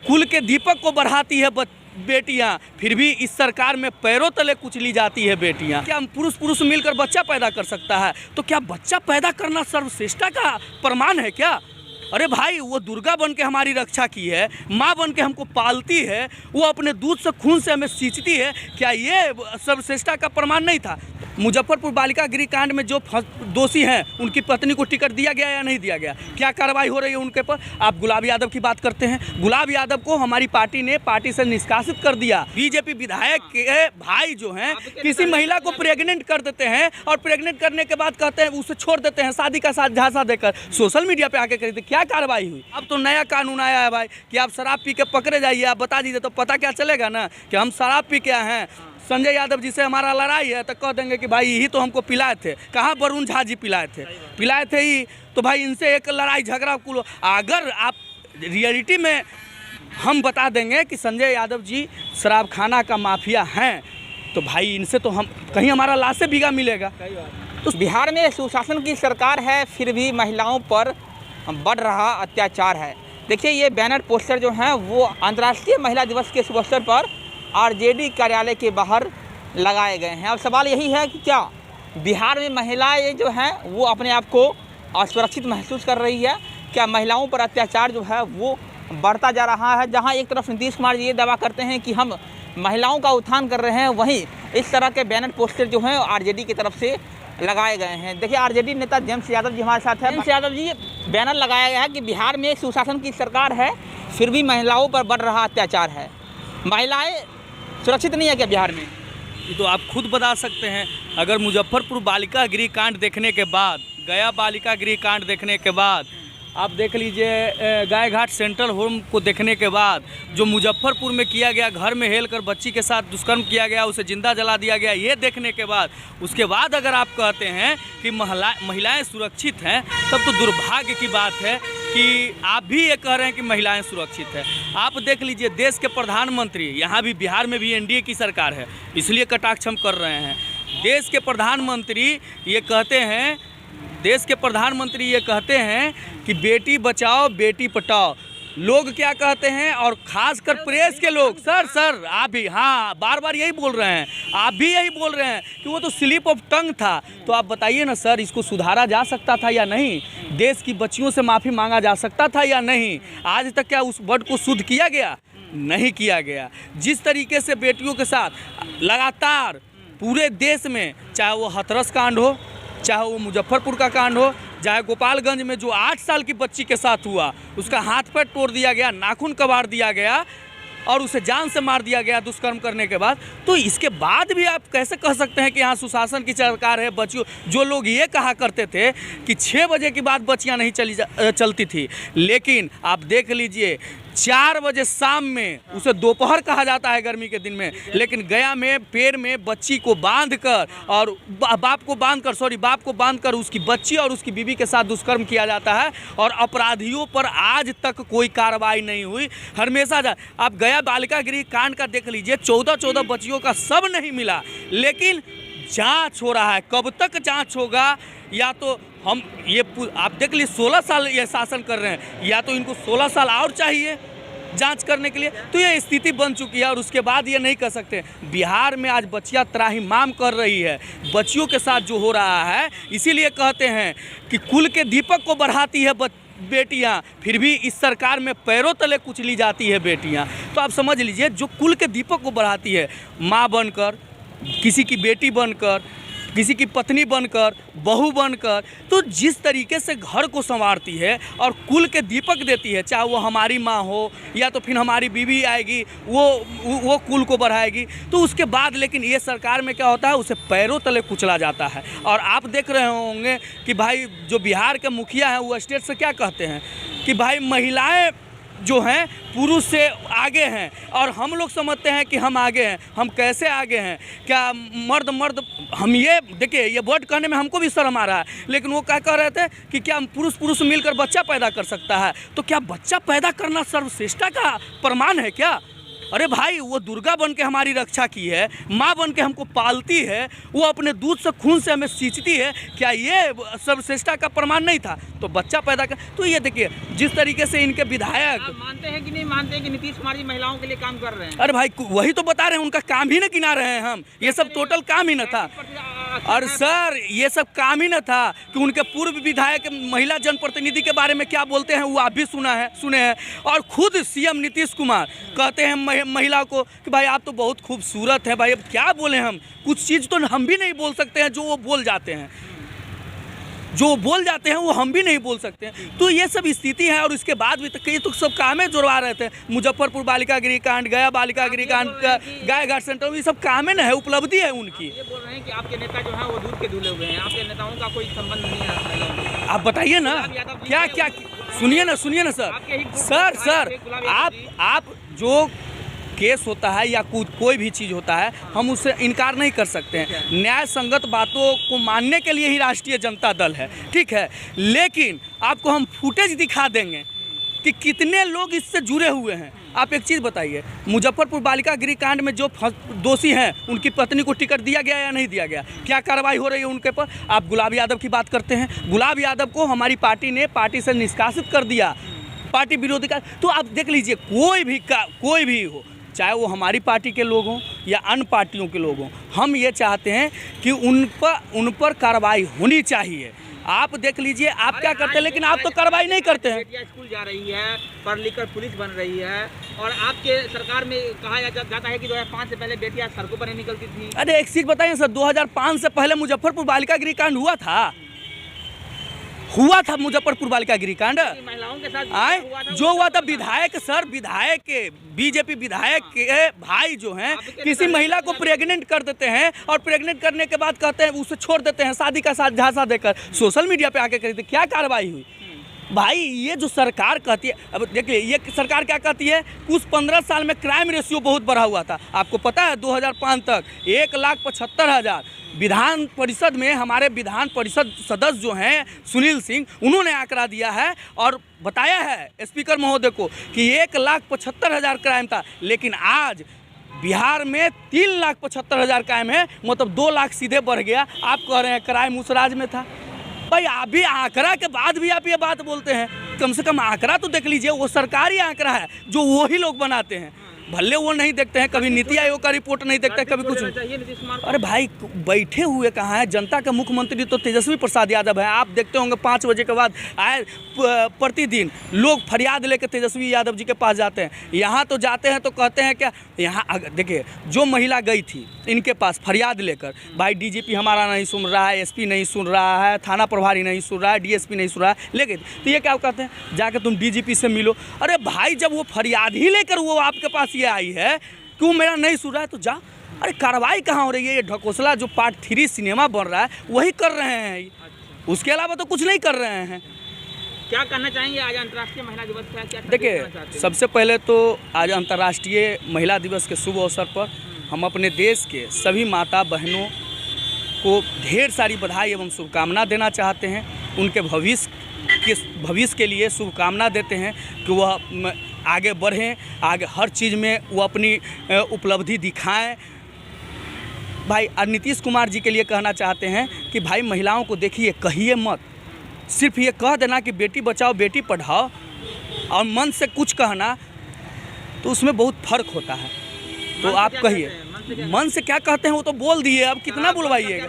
कुल के दीपक को बढ़ाती है बेटियां, फिर भी इस सरकार में पैरों तले कुचली जाती है बेटियां। क्या पुरुष मिलकर बच्चा पैदा कर सकता है? तो क्या बच्चा पैदा करना सर्वश्रेष्ठता का प्रमाण है क्या? अरे भाई, वो दुर्गा बन के हमारी रक्षा की है, माँ बन के हमको पालती है, वो अपने दूध से खून से हमें सींचती है। क्या ये सर्वश्रेष्ठता का प्रमाण नहीं था? मुजफ्फरपुर बालिका गृह कांड में जो दोषी हैं उनकी पत्नी को टिकट दिया गया या नहीं दिया गया? क्या कार्रवाई हो रही है उनके पर? आप गुलाब यादव की बात करते हैं। गुलाब यादव को हमारी पार्टी ने पार्टी से निष्कासित कर दिया। बीजेपी विधायक के भाई जो हैं किसी महिला को प्रेग्नेंट कर देते हैं और प्रेग्नेंट करने के बाद कहते हैं उसे छोड़ देते हैं शादी का झांसा देकर, सोशल मीडिया पे आके कहते क्या कार्रवाई हुई? अब तो नया कानून आया है भाई कि आप शराब पी के पकड़े जाइए, आप बता दीजिए तो पता क्या चलेगा ना कि हम शराब पी के आए हैं। संजय यादव जी से हमारा लड़ाई है तो कह देंगे कि भाई यही तो हमको पिलाए थे। कहाँ वरुण झा जी पिलाए थे ही तो भाई इनसे एक लड़ाई झगड़ा कुल। अगर आप रियलिटी में हम बता देंगे कि संजय यादव जी शराब खाना का माफिया हैं तो भाई इनसे तो हम कहीं हमारा लाश से भीगा मिलेगा। तो बिहार में सुशासन की सरकार है, फिर भी महिलाओं पर बढ़ रहा अत्याचार है। देखिए, ये बैनर पोस्टर जो हैं वो अंतर्राष्ट्रीय महिला दिवस के शुभ अवसर पर आरजेडी कार्यालय के बाहर लगाए गए हैं। अब सवाल यही है कि क्या बिहार में महिलाएं जो हैं वो अपने आप को असुरक्षित महसूस कर रही है? क्या महिलाओं पर अत्याचार जो है वो बढ़ता जा रहा है? जहां एक तरफ नीतीश कुमार जी ये दावा करते हैं कि हम महिलाओं का उत्थान कर रहे हैं, वहीं इस तरह के बैनर पोस्टर जो हैं आरजेडी की तरफ से लगाए गए हैं। देखिए, आरजेडी नेता जेम्स यादव जी हमारे साथ हैं। जेम्स यादव जी, बैनर लगाया गया है कि बिहार में सुशासन की सरकार है, फिर भी महिलाओं पर बढ़ रहा अत्याचार है। महिलाएं सुरक्षित नहीं है क्या बिहार में? ये तो आप खुद बता सकते हैं। अगर मुजफ्फरपुर बालिका गृह कांड देखने के बाद, गया बालिका गृह कांड देखने के बाद, आप देख लीजिए गाय घाट सेंट्रल होम को देखने के बाद, जो मुजफ्फरपुर में किया गया, घर में हेलकर बच्ची के साथ दुष्कर्म किया गया, उसे जिंदा जला दिया गया, ये देखने के बाद, उसके बाद अगर आप कहते हैं कि महिलाएं सुरक्षित हैं, तब तो दुर्भाग्य की बात है कि आप भी ये कह रहे हैं कि महिलाएं सुरक्षित है। आप देख लीजिए, देश के प्रधानमंत्री, यहाँ भी बिहार में भी एनडीए की सरकार है, इसलिए कटाक्ष हम कर रहे हैं। देश के प्रधानमंत्री ये कहते हैं कि बेटी बचाओ बेटी पटाओ। लोग क्या कहते हैं, और खासकर प्रेस के लोग, सर आप भी, हाँ, बार बार यही बोल रहे हैं, आप भी यही बोल रहे हैं कि वो तो स्लिप ऑफ टंग था। तो आप बताइए ना सर, इसको सुधारा जा सकता था या नहीं? देश की बच्चियों से माफ़ी मांगा जा सकता था या नहीं? आज तक क्या उस वर्ड को शुद्ध किया गया? नहीं किया गया। जिस तरीके से बेटियों के साथ लगातार पूरे देश में, चाहे वो हाथरस कांड हो, चाहे वो मुजफ्फरपुर का कांड हो, चाहे गोपालगंज में जो 8 साल की बच्ची के साथ हुआ, उसका हाथ पैर तोड़ दिया गया, नाखून कबाड़ दिया गया और उसे जान से मार दिया गया दुष्कर्म करने के बाद, तो इसके बाद भी आप कैसे कह सकते हैं कि यहाँ सुशासन की सरकार है? बच्चियों, जो लोग ये कहा करते थे कि 6 बजे के बाद बच्चियाँ नहीं चलती थी, लेकिन आप देख लीजिए 4 बजे शाम में, उसे दोपहर कहा जाता है गर्मी के दिन में, लेकिन गया में पेड़ में बच्ची को बांधकर और बाप को बांधकर उसकी बच्ची और उसकी बीवी के साथ दुष्कर्म किया जाता है और अपराधियों पर आज तक कोई कार्रवाई नहीं हुई। हमेशा आप गया बालिका गृह कांड का देख लीजिए, 14 बच्चियों का सब नहीं मिला, लेकिन जांच हो रहा है। कब तक जांच होगा? या तो हम ये आप देख लीजिए 16 साल ये शासन कर रहे हैं, या तो इनको 16 साल और चाहिए जांच करने के लिए। तो ये स्थिति बन चुकी है और उसके बाद ये नहीं कर सकते। बिहार में आज बच्चियां त्राहिमाम कर रही है, बच्चियों के साथ जो हो रहा है, इसीलिए कहते हैं कि कुल के दीपक को बढ़ाती है बेटियां, फिर भी इस सरकार में पैरों तले कुचली जाती है बेटियां। तो आप समझ लीजिए, जो कुल के दीपक को बढ़ाती है, माँ बनकर, किसी की बेटी बनकर, किसी की पत्नी बनकर, बहू बनकर, तो जिस तरीके से घर को संवारती है और कुल के दीपक देती है, चाहे वो हमारी माँ हो या तो फिर हमारी बीवी आएगी, वो कुल को बढ़ाएगी, तो उसके बाद लेकिन ये सरकार में क्या होता है, उसे पैरों तले कुचला जाता है। और आप देख रहे होंगे कि भाई जो बिहार के मुखिया हैं वो स्टेट से क्या कहते हैं कि भाई महिलाएं जो हैं पुरुष से आगे हैं, और हम लोग समझते हैं कि हम आगे हैं। हम कैसे आगे हैं? क्या मर्द हम ये देखिए, ये वर्ड कहने में हमको भी शर्म आ रहा है, लेकिन वो क्या कह रहे थे कि क्या पुरुष मिलकर बच्चा पैदा कर सकता है? तो क्या बच्चा पैदा करना सर्वश्रेष्ठता का प्रमाण है क्या? अरे भाई वो दुर्गा बन के हमारी रक्षा की है, माँ बन के हमको पालती है, वो अपने दूध से खून से हमें सींचती है। क्या ये सर्वश्रेष्ठता का प्रमाण नहीं था? तो बच्चा पैदा कर, तो ये देखिए जिस तरीके से इनके विधायक, आप मानते हैं कि नहीं मानते हैं कि नीतीश कुमार जी महिलाओं के लिए काम कर रहे हैं? अरे भाई वही तो बता रहे हैं, उनका काम ही न गिना रहे हैं हम, ये सब टोटल काम ही न था। और सर ये सब काम ही न था कि उनके पूर्व विधायक महिला जनप्रतिनिधि के बारे में क्या बोलते हैं वो आप भी सुने हैं। और खुद सीएम नीतीश कुमार कहते हैं महिला को कि भाई आप तो बहुत खूबसूरत हैं। भाई अब क्या बोले हम, कुछ चीज़ तो हम भी नहीं बोल सकते हैं जो वो बोल जाते हैं, जो बोल जाते हैं वो हम भी नहीं बोल सकते हैं। तो ये सब स्थिति है। और इसके बाद भी तो ये तो सब कामें जोड़वा रहे थे, मुजफ्फरपुर बालिका गृह कांड, गया बालिका गृह कांड, गाय घाट सेंटर, ये सब कामें न है, उपलब्धि है उनकी। ये बोल रहे हैं कि आपके नेता जो है वो दूध के दूल्हे हुए हैं, आपके नेताओं का कोई संबंध नहीं है। आप बताइए ना क्या क्या, सुनिए ना सर आप जो केस होता है या कोई भी चीज़ होता है हम उससे इनकार नहीं कर सकते हैं। न्याय संगत बातों को मानने के लिए ही राष्ट्रीय जनता दल है, ठीक है। लेकिन आपको हम फुटेज दिखा देंगे कि कितने लोग इससे जुड़े हुए हैं। आप एक चीज़ बताइए, मुजफ्फरपुर बालिका गृह कांड में जो दोषी हैं उनकी पत्नी को टिकट दिया गया या नहीं दिया गया? क्या कार्रवाई हो रही है उनके पर? आप गुलाब यादव की बात करते हैं, गुलाब यादव को हमारी पार्टी ने पार्टी से निष्कासित कर दिया, पार्टी विरोधी का। तो आप देख लीजिए कोई भी हो, चाहे वो हमारी पार्टी के लोग हों या अन्य पार्टियों के लोग हों, हम ये चाहते हैं कि उन पर कार्रवाई होनी चाहिए। आप देख लीजिए आप क्या करते हैं, लेकिन आप तो कार्रवाई नहीं करते हैं। बेटियां स्कूल जा रही है, पढ़ लिख कर पुलिस बन रही है, और आपके सरकार में कहा जाता है कि 2005 से पहले बेटियां सड़कों पर नहीं निकलती थी। अरे एक चीज़ बताइए सर, 2005 से पहले मुजफ्फरपुर बालिका गृह कांड हुआ था मुजफ्फरपुर बालिका गृह कांड महिलाओं के साथ आए जो हुआ था। विधायक के बीजेपी विधायक के भाई जो हैं किसी महिला को प्रेग्नेंट कर देते हैं, और प्रेग्नेंट करने के बाद कहते हैं उसे छोड़ देते हैं, शादी का झांसा देकर सोशल मीडिया पे आके कहते क्या कार्रवाई हुई? भाई ये जो सरकार कहती है, अब देखिए ये सरकार क्या कहती है, उस 15 साल में क्राइम रेशियो बहुत बढ़ा हुआ था। आपको पता है 2005 तक 1,75,000 विधान परिषद में हमारे विधान परिषद सदस्य जो हैं सुनील सिंह, उन्होंने आंकड़ा दिया है और बताया है स्पीकर महोदय को कि 1,75,000 क्राइम था। लेकिन आज बिहार में 3,75,000 क्राइम है, मतलब 2 लाख सीधे बढ़ गया। आप कह रहे हैं क्राइम उस राज्य में था। भाई अभी आंकड़ा के बाद भी आप ये बात बोलते हैं, कम से कम आंकड़ा तो देख लीजिए। वो सरकारी आंकड़ा है जो वही लोग बनाते हैं, भले वो नहीं देखते हैं, कभी नीति आयोग का रिपोर्ट नहीं देखते हैं, कभी कुछ नहीं। अरे भाई बैठे हुए कहाँ है? जनता का मुख्यमंत्री तो तेजस्वी प्रसाद यादव है। आप देखते होंगे 5 बजे के बाद आए प्रतिदिन लोग फरियाद लेकर तेजस्वी यादव जी के पास जाते हैं। यहाँ तो जाते हैं तो कहते हैं क्या, यहाँ देखिए जो महिला गई थी इनके पास फरियाद लेकर, भाई डीजीपी हमारा नहीं सुन रहा है, एसपी नहीं सुन रहा है, थाना प्रभारी नहीं सुन रहा है, डीएसपी नहीं सुन रहा है, लेकिन तो ये क्या कहते हैं जाकर तुम डीजीपी से मिलो। अरे भाई जब वो फरियाद ही लेकर वो आपके पास ये आई है क्यों मेरा नहीं सुन रहा है तो जा। अरे कार्रवाई कहाँ हो रही है? ये ढकोसला जो पार्ट 3 सिनेमा बन रहा है वही कर रहे हैं, उसके अलावा तो कुछ नहीं कर रहे हैं। क्या कहना चाहेंगे आज अंतर्राष्ट्रीय महिला दिवस पर? क्या देखिए सबसे पहले तो आज अंतर्राष्ट्रीय महिला दिवस के शुभ अवसर पर हम अपने देश के सभी माता बहनों को ढेर सारी बधाई एवं शुभकामना देना चाहते हैं। उनके भविष्य के लिए शुभकामना देते हैं कि वह आगे बढ़ें, आगे हर चीज़ में वो अपनी उपलब्धि दिखाएं। भाई नीतीश कुमार जी के लिए कहना चाहते हैं कि भाई महिलाओं को देखिए, कहिए मत, सिर्फ ये कह देना कि बेटी बचाओ बेटी पढ़ाओ और मन से कुछ कहना, तो उसमें बहुत फ़र्क होता है। तो आप कहिए मन से क्या कहते हैं वो तो बोल दिए, अब कितना बुलवाइएगा?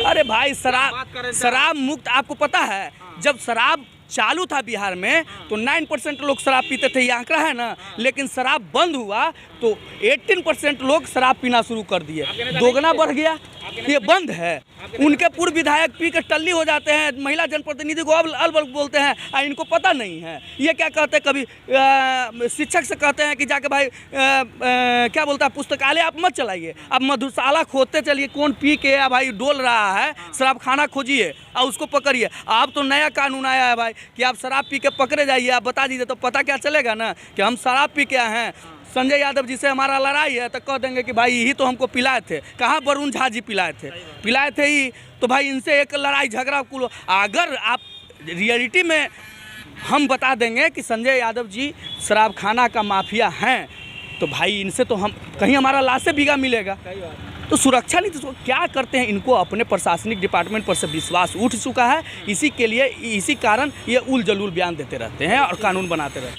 अरे भाई शराब मुक्त, आपको पता है जब शराब चालू था बिहार में तो 9% लोग शराब पीते थे, ये आंकड़ा है ना। लेकिन शराब बंद हुआ तो 18% लोग शराब पीना शुरू कर दिए, दोगुना बढ़ गया। ये बंद है। उनके पूर्व विधायक पी कर टल्ली हो जाते हैं, महिला जनप्रतिनिधि को अलबल बोलते हैं, इनको पता नहीं है। ये क्या कहते हैं, कभी शिक्षक से कहते हैं कि जाके भाई क्या बोलता है, पुस्तकालय आप मत चलाइए, आप मधुशाला खोदते चलिए, कौन पी के या भाई डोल रहा है शराब खाना खोजिए और उसको पकड़िए। अब तो नया कानून आया है भाई कि आप शराब पी के पकड़े जाइए, आप बता दीजिए तो पता क्या चलेगा ना कि हम शराब पी के आए हैं। संजय यादव जी से हमारा लड़ाई है तो कह देंगे कि भाई यही तो हमको पिलाए थे। कहाँ वरुण झा जी पिलाए थे ही, तो भाई इनसे एक लड़ाई झगड़ा कुल। अगर आप रियलिटी में हम बता देंगे कि संजय यादव जी शराब खाना का माफिया हैं, तो भाई इनसे तो हम कहीं हमारा लाश से भीगा मिलेगा। तो सुरक्षा नीति तो क्या करते हैं, इनको अपने प्रशासनिक डिपार्टमेंट पर से विश्वास उठ चुका है। इसी के लिए इसी कारण ये उल जलूल बयान देते रहते हैं और कानून बनाते रहते हैं।